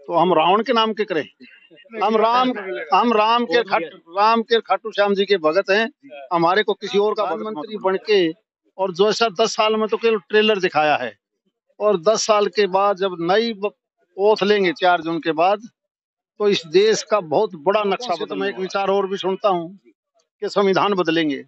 तो हम रावण के नाम के करें? हम राम के खाटू श्याम जी के भगत हैं। हमारे को किसी और का प्रधानमंत्री बन के, और जो ऐसा 10 साल में तो केवल ट्रेलर दिखाया है, और 10 साल के बाद जब नई ओथ लेंगे 4 जून के बाद, तो इस देश का बहुत बड़ा नक्शा बदल। मैं एक विचार और भी सुनता हूँ कि संविधान बदलेंगे।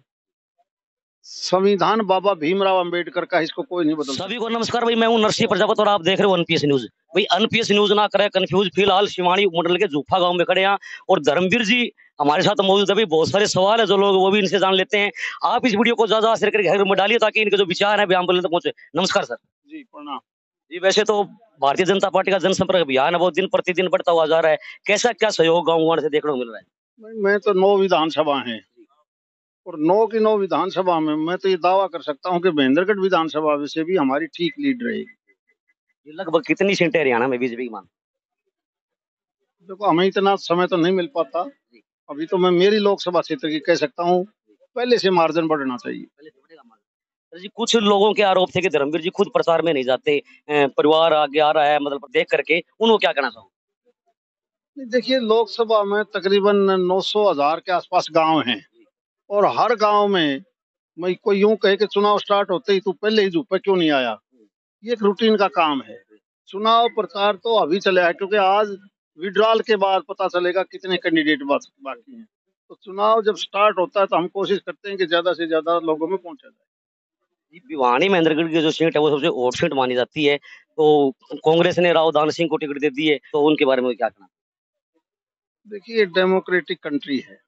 संविधान बाबा भीमराव अंबेडकर का, इसको कोई नहीं बदल। सभी को नमस्कार भाई, मैं हूं नरसिंह प्रजापत और आप देख रहे हो एनपीएस न्यूज। भाई एनपीएस न्यूज ना करे कंफ्यूज, फिलहाल शिवानी मंडल के जूफा गांव में खड़े हैं और धर्मवीर जी हमारे साथ मौजूद है। भाई बहुत सारे सवाल है जो लोग वो भी इनसे जान लेते हैं। आप इस वीडियो को ज्यादा शेयर करके घर में डालिए ताकि इनके जो विचार है आम तक पहुंचे। नमस्कार सर। जी प्रणाम जी। वैसे तो भारतीय जनता पार्टी का जनसंपर्क अभियान है वो दिन प्रतिदिन बढ़ता हुआ जा रहा है, कैसा क्या सहयोग गाँव वाले से देखने को मिल रहा है? मैं तो 9 विधानसभा है, और 9 की 9 विधानसभा में मैं तो ये दावा कर सकता हूँ कि महेंद्रगढ़ विधानसभा से भी हमारी ठीक लीड रहेगी। लगभग कितनी सीटें हरियाणा में बीजेपी की मान? देखो, हमें इतना समय तो नहीं मिल पाता अभी, तो मैं मेरी लोकसभा क्षेत्र की कह सकता हूँ, पहले से मार्जिन बढ़ना चाहिए। सर जी, कुछ लोगों के आरोप थे कि धर्मवीर जी खुद प्रचार में नहीं जाते, परिवार आगे आ रहा है मतलब देख करके, उनको क्या कहना चाहूँ? देखिए, लोकसभा में तकरीबन 900,000 के आसपास गांव हैं, और हर गांव में मैं कोई यूं कहे कि चुनाव स्टार्ट होते ही तू पहले ही धूप पे क्यों नहीं आया, ये एक रूटीन का काम है। चुनाव प्रचार तो अभी चला है, क्योंकि आज विड्रॉल के बाद पता चलेगा कितने कैंडिडेट बाकी हैं। तो चुनाव जब स्टार्ट होता है तो हम कोशिश करते हैं कि ज्यादा से ज्यादा लोगों में पहुंचा जाए। भिवानी महेंद्रगढ़ की जो सीट है वो सबसे हॉट सीट मानी जाती है, तो कांग्रेस ने राव दान सिंह को टिकट दे दी है, तो उनके बारे में क्या कहना? देखिए, डेमोक्रेटिक कंट्री है,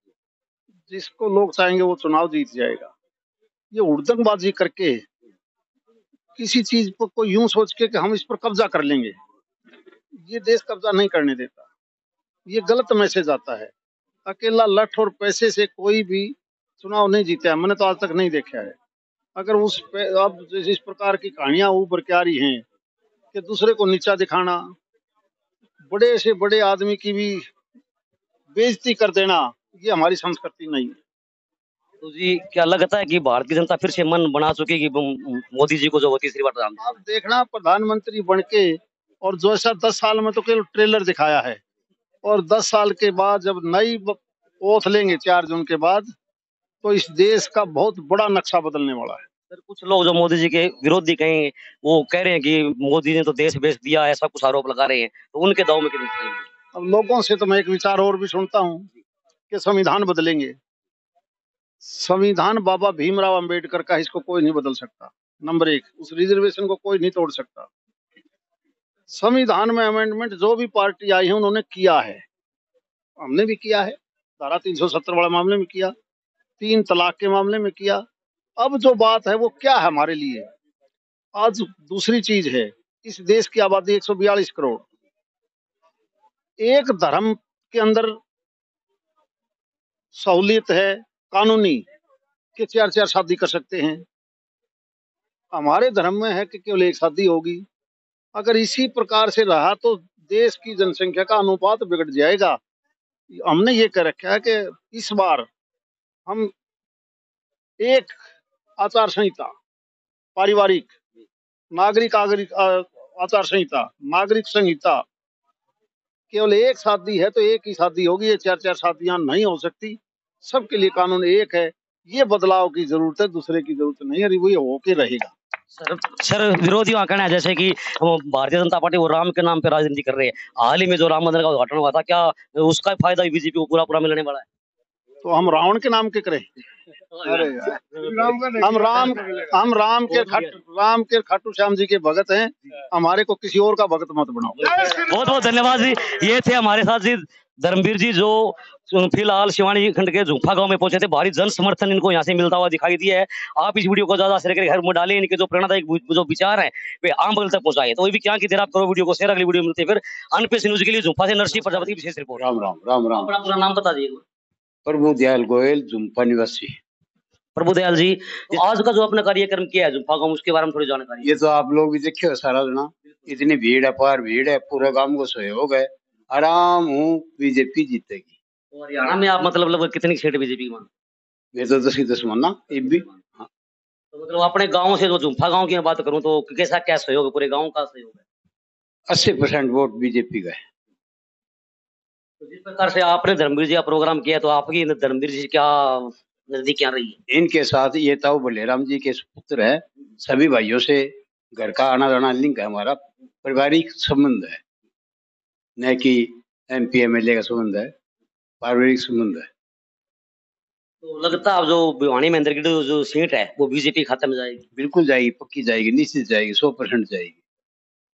जिसको लोग चाहेंगे वो चुनाव जीत जाएगा। ये उड़दंगबाजी करके किसी चीज को यूं सोच के कि हम इस पर कब्जा कर लेंगे, ये देश कब्जा नहीं करने देता। ये गलत मैसेज आता है। अकेला लठ और पैसे से कोई भी चुनाव नहीं जीता है, मैंने तो आज तक नहीं देखा है। अगर उस पे अब इस प्रकार की कहानियां उभर के आ रही हैं कि दूसरे को नीचा दिखाना, बड़े से बड़े आदमी की भी बेइज्जती कर देना, ये हमारी संस्कृति नहीं है। तो जी क्या लगता है कि भारतीय जनता फिर से मन बना चुकी है कि मोदी जी को जो वो तीसरी बार प्रधान? आप देखना, प्रधानमंत्री बन के, और जो ऐसा 10 साल में तो केवल ट्रेलर दिखाया है, और 10 साल के बाद जब नई ओथ लेंगे 4 जून के बाद, तो इस देश का बहुत बड़ा नक्शा बदलने वाला है। सर कुछ लोग जो मोदी जी के विरोधी कहेंगे वो कह रहे हैं कि मोदी ने तो देश बेच दिया, ऐसा कुछ आरोप लगा रहे हैं, तो उनके दाव में कितनी सही है? अब लोगों से तो मैं एक विचार और भी सुनता हूँ कि संविधान बदलेंगे। संविधान बाबा भीमराव अंबेडकर का, इसको कोई नहीं बदल सकता। नंबर एक, उस रिजर्वेशन को कोई नहीं तोड़ सकता। संविधान में अमेंडमेंट जो भी पार्टी आई है उन्होंने किया है, हमने भी किया है। धारा 370 वाले मामले में किया, 3 तलाक के मामले में किया। अब जो बात है वो क्या है हमारे लिए, आज दूसरी चीज है। इस देश की आबादी 142 करोड़, एक धर्म के अंदर सहूलियत है कानूनी कि 4 4 शादी कर सकते हैं। हमारे धर्म में है कि केवल एक शादी होगी। अगर इसी प्रकार से रहा तो देश की जनसंख्या का अनुपात बिगड़ जाएगा। हमने ये कह रखा है कि इस बार हम एक आचार संहिता, पारिवारिक, आचार संहिता, नागरिक संहिता, केवल एक शादी है तो एक ही शादी होगी, ये 4 4 शादियां नहीं हो सकती। सबके लिए कानून एक है। ये बदलाव की जरूरत है, दूसरे की जरूरत नहीं है, वो ये होके रहेगा। सर विरोधियों का कहना है जैसे कि भारतीय जनता पार्टी वो राम के नाम पे राजनीति कर रही है। हाल ही में जो राम मंदिर का उद्घाटन हुआ था, क्या उसका फायदा बीजेपी को पूरा पूरा मिलने वाला है? तो हम रावण के नाम के करें? अरे यार, राम के खाटू श्याम जी के भगत हैं। हमारे को किसी और का भगत मत बनाओ। बहुत बहुत धन्यवाद जी। ये थे हमारे साथ जी धर्मवीर जी, जो फिलहाल शिवानी खंड के झुंफा गांव में पहुंचे थे। भारी जन समर्थन इनको यहाँ से मिलता हुआ दिखाई दिया है। आप इस वीडियो को ज्यादा शेयर करके घर में डालें, इनके जो प्रेरणादायक जो विचार है वे आम बगल तक पहुंचाए। तो भी क्या की देर आप करो वीडियो को शेयर, अगली वीडियो मिलते हैं फिर अनपेश न्यूज के लिए। झुंफा से नरसिंह प्रजापति की विशेष रिपोर्ट। राम राम राम राम। अपना पूरा नाम बता दीजिए। प्रभुदयाल गोयल, झुंपा निवासी। प्रभुदयाल जी, तो आज का जो अपना कार्यक्रम किया है झुंपा गांव, उसके बारे में थोड़ी जानकारी। ये तो आप लोग भी देखिए सारा जना, इतनी भीड़ है, पार भीड़ है, पूरे गांव को सहयोग है। आराम हूँ, बीजेपी जीतेगी। तो हरियाणा में आप मतलब लगभग कितनी सीट बीजेपी की मान? मैं तो 10 ही 10 मानना एक भी। हाँ। तो मतलब अपने गांव से जो झुंफा गांव की बात करूं तो कैसा क्या सहयोग है, पूरे गांव का सहयोग है? 80% वोट बीजेपी का है। तो जिस प्रकार से आपने धर्मवीर जी का प्रोग्राम किया तो आपकी धर्मवीर जी से क्या नजदीक क्या रही है? इनके साथ ये ताऊ बलेराम जी के पुत्र है। सभी भाइयों से घर का आना जाना लिंक है, हमारा पारिवारिक संबंध है, न कि MP MLA का संबंध है, पारिवारिक संबंध है। तो लगता है अब जो भिवानी महेंद्र की जो सीट है वो बीजेपी खाते में जाएगी? बिल्कुल जाएगी, पक्की जाएगी, निश्चित जाएगी, 100% जाएगी।